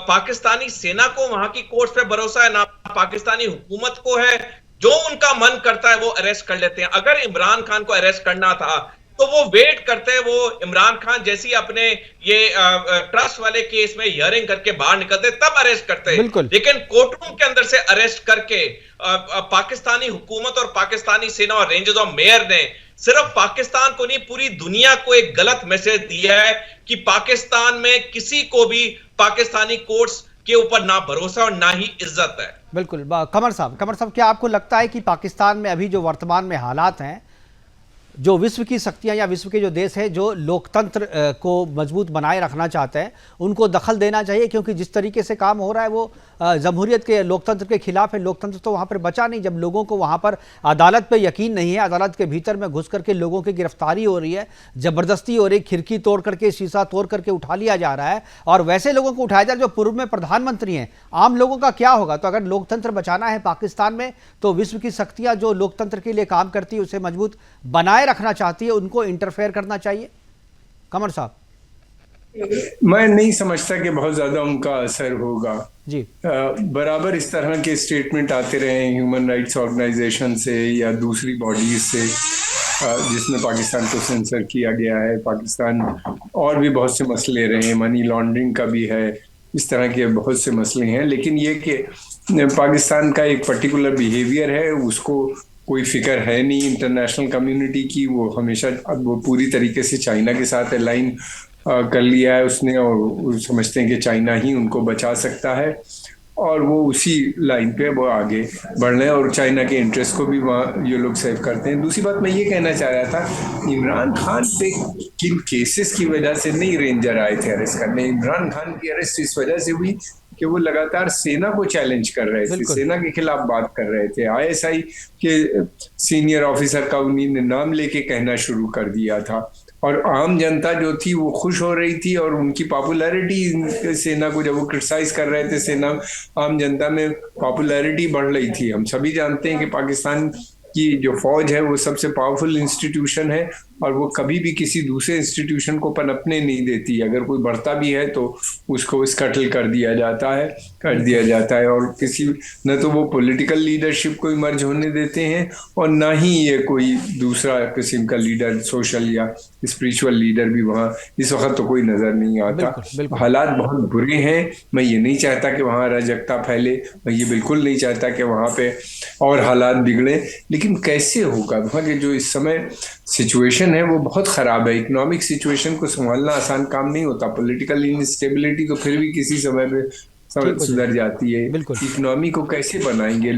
पाकिस्तानी सेना को वहां की कोर्ट पे भरोसा है, ना पाकिस्तानी हुकूमत को है। जो उनका मन करता है वो अरेस्ट कर लेते हैं। अगर इमरान खान को अरेस्ट करना था तो वो वेट करते हैं, वो इमरान खान जैसी अपने ये ट्रस्ट वाले केस में हियरिंग करके बाहर निकलते तब अरेस्ट करते हैं। लेकिन कोर्ट रूम के अंदर से अरेस्ट करके पाकिस्तानी हुकूमत और पाकिस्तानी सेना और रेंजर्स ऑफ मेयर ने सिर्फ पाकिस्तान को नहीं, पूरी दुनिया को एक गलत मैसेज दिया है कि पाकिस्तान में किसी को भी पाकिस्तानी कोर्ट्स के ऊपर ना भरोसा और ना ही इज्जत है। बिल्कुल। कमर साहब, क्या आपको लगता है कि पाकिस्तान में अभी जो वर्तमान में हालात हैं, जो विश्व की शक्तियां या विश्व के जो देश हैं जो लोकतंत्र को मजबूत बनाए रखना चाहते हैं, उनको दखल देना चाहिए? क्योंकि जिस तरीके से काम हो रहा है वो जमहूरियत के, लोकतंत्र के खिलाफ है। लोकतंत्र तो वहाँ पर बचा नहीं जब लोगों को वहाँ पर अदालत पे यकीन नहीं है, अदालत के भीतर में घुस करके लोगों की गिरफ्तारी हो रही है, ज़बरदस्ती हो रही, खिड़की तोड़ करके, शीशा तोड़ करके उठा लिया जा रहा है, और वैसे लोगों को उठाया जा रहा है जो पूर्व में प्रधानमंत्री हैं। आम लोगों का क्या होगा? तो अगर लोकतंत्र बचाना है पाकिस्तान में, तो विश्व की शक्तियाँ जो लोकतंत्र के लिए काम करती है, उसे मजबूत बनाए रखना चाहती है, उनको इंटरफेयर करना चाहिए। कमर साहब, मैं नहीं समझता कि बहुत ज्यादा उनका असर होगा जी। बराबर इस तरह के स्टेटमेंट आते रहे ह्यूमन राइट्स ऑर्गेनाइजेशन से या दूसरी बॉडीज से, जिसमें पाकिस्तान को सेंसर किया गया है। पाकिस्तान और भी बहुत से मसले रहे हैं, मनी लॉन्ड्रिंग का भी है, इस तरह के बहुत से मसले हैं। लेकिन ये कि पाकिस्तान का एक पर्टिकुलर बिहेवियर है, उसको कोई फिक्र है नहीं इंटरनेशनल कम्युनिटी की। वो हमेशा, अब वो पूरी तरीके से चाइना के साथ अलाइन कर लिया है उसने, और समझते हैं कि चाइना ही उनको बचा सकता है, और वो उसी लाइन पे वो आगे बढ़ रहे हैं, और चाइना के इंटरेस्ट को भी वहाँ ये लोग सेव करते हैं। दूसरी बात मैं ये कहना चाह रहा था, इमरान खान पे किन केसेस की वजह से नहीं रेंजर आए थे अरेस्ट करने। इमरान खान की अरेस्ट इस वजह से हुई कि वो लगातार सेना को चैलेंज कर रहे थे, सेना के खिलाफ बात कर रहे थे। आईएसआई के सीनियर ऑफिसर का उन्हीं ने नाम लेके कहना शुरू कर दिया था, और आम जनता जो थी वो खुश हो रही थी, और उनकी पॉपुलैरिटी, सेना को जब वो क्रिटिसाइज कर रहे थे, सेना आम जनता में पॉपुलैरिटी बढ़ रही थी। हम सभी जानते हैं कि पाकिस्तान की जो फौज है वो सबसे पावरफुल इंस्टीट्यूशन है, और वो कभी भी किसी दूसरे इंस्टीट्यूशन को पनपने नहीं देती। अगर कोई बढ़ता भी है तो उसको स्कटल कर दिया जाता है, और किसी न तो वो पॉलिटिकल लीडरशिप को इमर्ज होने देते हैं, और ना ही ये कोई दूसरा किस्म का लीडर, सोशल या स्पिरिचुअल लीडर भी वहाँ इस वक्त तो कोई नजर नहीं आता। हालात बहुत बुरे हैं। मैं ये नहीं चाहता कि वहाँ अराजकता फैले, मैं ये बिल्कुल नहीं चाहता कि वहाँ पे और हालात बिगड़े, लेकिन कैसे होगा? वहाँ के जो इस समय सिचुएशन है वो बहुत खराब है। इकोनॉमिक सिचुएशन को संभालना आसान काम नहीं होता। पॉलिटिकल इनस्टेबिलिटी तो फिर भी किसी समय पे ठीक हो सुधर जाती है। बिल्कुल। इकोनॉमी को कैसे बनाएंगे?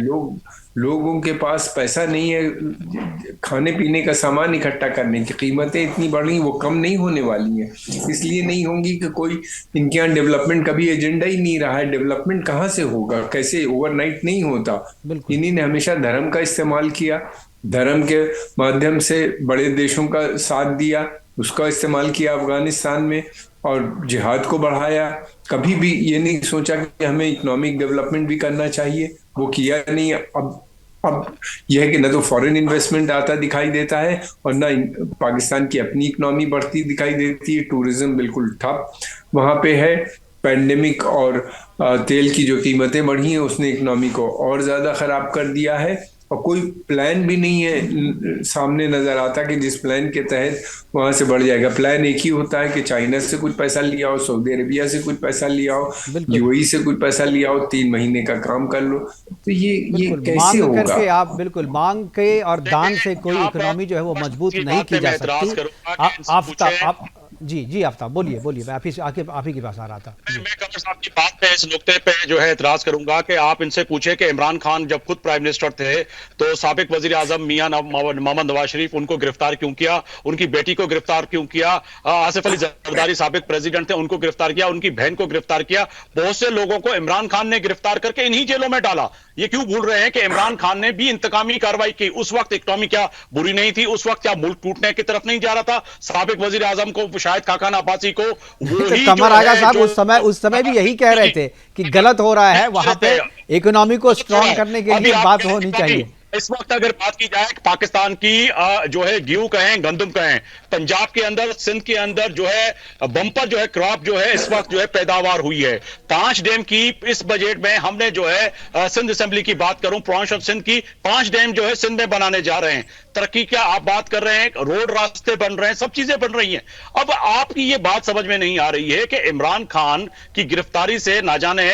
लोगों के पास पैसा नहीं है खाने पीने का सामान इकट्ठा करने की, कीमतें इतनी बढ़ी, वो कम नहीं होने वाली हैं। इसलिए नहीं होंगी कि कोई इनके यहाँ डेवलपमेंट कभी एजेंडा ही नहीं रहा है। डेवलपमेंट कहाँ से होगा, कैसे? ओवरनाइट नहीं होता। बिल्कुल। इन्हीं ने हमेशा धर्म का इस्तेमाल किया, धर्म के माध्यम से बड़े देशों का साथ दिया, उसका इस्तेमाल किया अफगानिस्तान में, और जिहाद को बढ़ाया। कभी भी ये नहीं सोचा कि हमें इकोनॉमिक डेवलपमेंट भी करना चाहिए, वो किया नहीं। अब यह है कि न तो फॉरेन इन्वेस्टमेंट आता दिखाई देता है और न पाकिस्तान की अपनी इकोनॉमी बढ़ती दिखाई देती है। टूरिज्म बिल्कुल ठप वहां पे है। पैंडेमिक और तेल की जो कीमतें बढ़ी हैं उसने इकोनॉमी को और ज्यादा खराब कर दिया है, और कोई प्लान भी नहीं है सामने नजर आता कि जिस प्लान के तहत वहां से बढ़ जाएगा। प्लान एक ही होता है कि चाइना से कुछ पैसा लिया हो, सऊदी अरेबिया से कुछ पैसा लिया हो, यूएई से कुछ पैसा लिया हो, 3 महीने का काम कर लो। तो ये कैसे मांग होगा? करके आप बिल्कुल मांग के और दान से कोई इकोनॉमी जो है वो मजबूत नहीं की जा सकती। आप जी आफ्ताब बोलिए, मैं आप ही के पास आ रहा था। मैं कमर साहब की बात पे, इस नुक्ते पे जो है एतराज करूंगा कि आप इनसे पूछे कि इमरान खान जब खुद प्राइम मिनिस्टर थे तो साबिक वजीर आजम मियां मोहम्मद नवाज शरीफ उनको गिरफ्तार क्यों किया, उनकी बेटी को गिरफ्तार क्यों किया, आसिफ अली जरदारी साबिक प्रेसिडेंट थे उनको गिरफ्तार किया, उनकी बहन को गिरफ्तार किया, बहुत से लोगों को इमरान खान ने गिरफ्तार करके इन्हीं जेलों में डाला। ये क्यों भूल रहे हैं कि इमरान खान ने भी इंतकामी कार्रवाई की? उस वक्त इकोनॉमी क्या बुरी नहीं थी? उस वक्त क्या मुल्क टूटने की तरफ नहीं जा रहा था? साबिक वजीर आजम को, शायद खाकान अब्बासी को, तो कमर आगा साहब उस समय भी यही कह रहे थे कि गलत हो रहा है, वहां पे इकोनॉमी को स्ट्रॉन्ग करने के लिए बात होनी चाहिए। इस वक्त अगर बात की जाए पाकिस्तान की जो है गेहूं कहें गंदम कहें, पंजाब के अंदर, सिंध के अंदर जो है बम्पर जो है क्रॉप जो है इस वक्त जो है पैदावार हुई है। 5 डैम की इस बजट में हमने जो है सिंध असेंबली की बात करूं, प्रांश ऑफ सिंध की, 5 डैम जो है सिंध में बनाने जा रहे हैं। तरक्की क्या आप बात कर रहे हैं, रोड रास्ते बन रहे हैं, सब चीजें बन रही हैं। अब आपकी ये बात समझ में नहीं आ रही है कि इमरान खान की गिरफ्तारी से ना जाने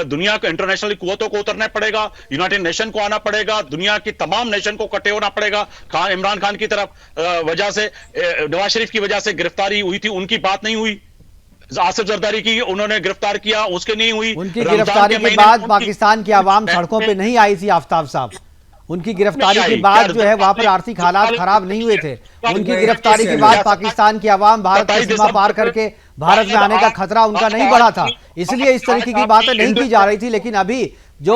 दुनिया को, इंटरनेशनल कुव्वतों को उतरना पड़ेगा, यूनाइटेड नेशन को आना पड़ेगा, दुनिया की तमाम नेशन को इकट्ठे होना पड़ेगा। इमरान खान की तरफ वजह से, नवाज शरीफ की वजह से गिरफ्तारी हुई थी, उनकी बात नहीं हुई। आसिफ जरदारी की उन्होंने गिरफ्तार किया, उसके नहीं हुई। उनकी गिरफ्तारी के बाद पाकिस्तान की आवाम सड़कों पे नहीं आई थी आफ्ताब साहब। उनकी गिरफ्तारी के बाद जो है वहां पर आर्थिक हालात खराब नहीं हुए थे। उनकी गिरफ्तारी के बाद पाकिस्तान की आवाम भारत की सीमा पार करके भारत में आने का खतरा उनका नहीं बढ़ा था, इसलिए इस तरीके की बातें नहीं की जा रही थी। लेकिन अभी जो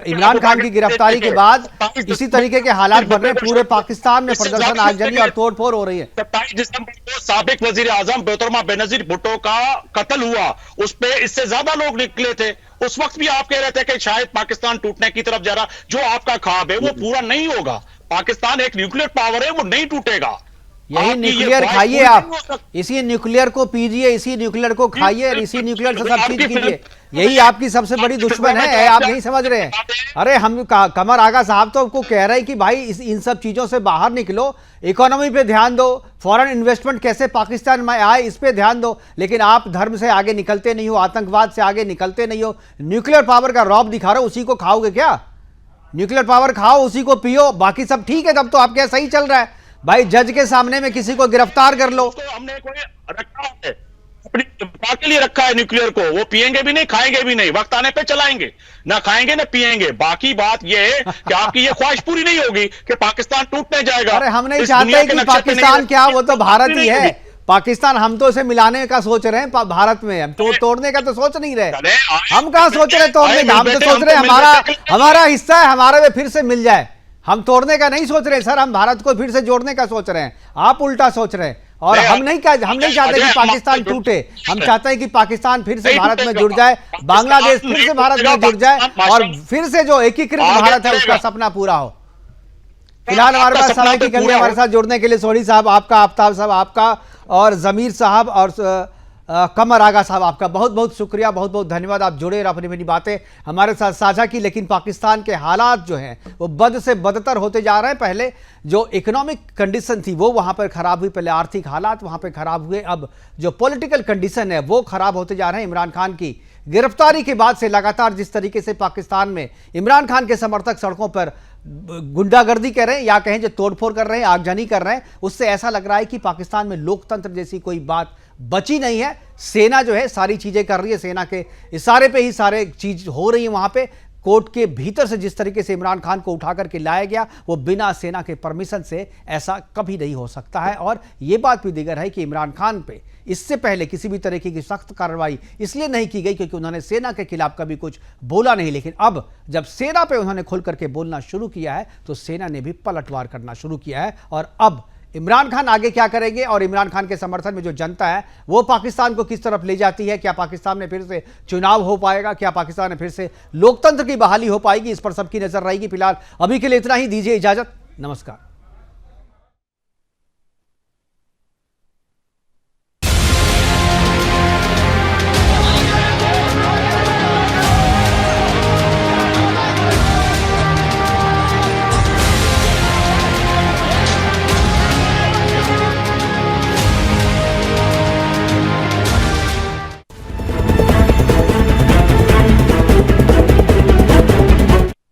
इमरान खान की गिरफ्तारी के बाद इसी तरीके के हालात बन रहे, पूरे पाकिस्तान में प्रदर्शन, आगजनी और तोड़फोड़ हो रही है। 27 दिसंबर को साबिक वजीर आजम मोहतरमा बेनजीर भुट्टो का कत्ल हुआ, उस पे इससे ज्यादा लोग निकले थे। उस वक्त भी आप कह रहे थे कि शायद पाकिस्तान टूटने की तरफ जा रहा। जो आपका ख्वाब है वो पूरा नहीं होगा। पाकिस्तान एक न्यूक्लियर पावर है, वो नहीं टूटेगा। यही न्यूक्लियर खाइए आप, इसी न्यूक्लियर को पीजिए, इसी न्यूक्लियर को खाइए और इसी न्यूक्लियर से सब चीज कीजिए। यही आपकी सबसे बड़ी दुश्मन है, आप नहीं समझ रहे हैं। अरे हम कमर आगा साहब तो आपको कह रहे हैं कि भाई इन सब चीजों से बाहर निकलो, इकोनॉमी पे ध्यान दो, फॉरेन इन्वेस्टमेंट कैसे पाकिस्तान में आए इस पे ध्यान दो। लेकिन आप धर्म से आगे निकलते नहीं हो, आतंकवाद से आगे निकलते नहीं हो। न्यूक्लियर पावर का रौब दिखा रहे हो, उसी को खाओगे क्या? न्यूक्लियर पावर खाओ, उसी को पियो, बाकी सब ठीक है। तब तो आपके सही चल रहा है भाई। जज के सामने में किसी को गिरफ्तार कर लो। हमने कोई रखा है अपनी के लिए रखा है न्यूक्लियर को, वो पिएंगे भी नहीं, खाएंगे भी नहीं, वक्त आने पे चलाएंगे, ना खाएंगे ना पिएंगे। बाकी बात ये है कि आपकी ये ख्वाहिश पूरी नहीं होगी कि पाकिस्तान टूटने जाएगा। अरे हम नहीं चाहते कि पाकिस्तान क्या, वो तो भारत ही है। पाकिस्तान हम तो इसे मिलाने का सोच रहे हैं भारत में, हम तोड़ने का तो सोच नहीं रहे। हम कहां सोच रहे तोड़ने का, हम तो सोच रहे हमारा हिस्सा है, हमारे में फिर से मिल जाए। हम तोड़ने का नहीं सोच रहे सर, हम भारत को फिर से जोड़ने का सोच रहे हैं। आप उल्टा सोच रहे हैं। और हम नहीं चाहते कि पाकिस्तान टूटे, हम चाहते हैं कि पाकिस्तान फिर से भारत में जुड़ जाए, बांग्लादेश फिर से भारत में जुड़ जाए और फिर से जो एकीकृत भारत है उसका सपना पूरा हो। फिलहाल हमारे पास समय की कमी, हमारे साथ जुड़ने के लिए सोढ़ी साहब आपका, आफ्ताब साहब आपका, और जमीर साहब और कमर आगा साहब आपका बहुत बहुत शुक्रिया, बहुत बहुत धन्यवाद। आप जुड़े और अपनी अपनी बातें हमारे साथ साझा की। लेकिन पाकिस्तान के हालात जो हैं वो बद से बदतर होते जा रहे हैं। पहले जो इकोनॉमिक कंडीशन थी वो वहाँ पर ख़राब हुई, पहले आर्थिक हालात वहाँ पर ख़राब हुए, अब जो पॉलिटिकल कंडीशन है वो ख़राब होते जा रहे हैं। इमरान खान की गिरफ्तारी के बाद से लगातार जिस तरीके से पाकिस्तान में इमरान खान के समर्थक सड़कों पर गुंडागर्दी कर रहे हैं या कहें जो तोड़फोड़ कर रहे हैं, आगजनी कर रहे हैं, उससे ऐसा लग रहा है कि पाकिस्तान में लोकतंत्र जैसी कोई बात बची नहीं है। सेना जो है सारी चीजें कर रही है, सेना के इशारे पे ही सारे चीज हो रही है। वहां पे कोर्ट के भीतर से जिस तरीके से इमरान खान को उठा करके लाया गया, वो बिना सेना के परमिशन से ऐसा कभी नहीं हो सकता है। और ये बात भी दीगर है कि इमरान खान पे इससे पहले किसी भी तरीके की सख्त कार्रवाई इसलिए नहीं की गई क्योंकि उन्होंने सेना के खिलाफ कभी कुछ बोला नहीं। लेकिन अब जब सेना पे उन्होंने खुल करके बोलना शुरू किया है तो सेना ने भी पलटवार करना शुरू किया है। और अब इमरान खान आगे क्या करेंगे और इमरान खान के समर्थन में जो जनता है वो पाकिस्तान को किस तरफ ले जाती है, क्या पाकिस्तान में फिर से चुनाव हो पाएगा, क्या पाकिस्तान में फिर से लोकतंत्र की बहाली हो पाएगी, इस पर सबकी नजर रहेगी। फिलहाल अभी के लिए इतना ही, दीजिए इजाजत, नमस्कार।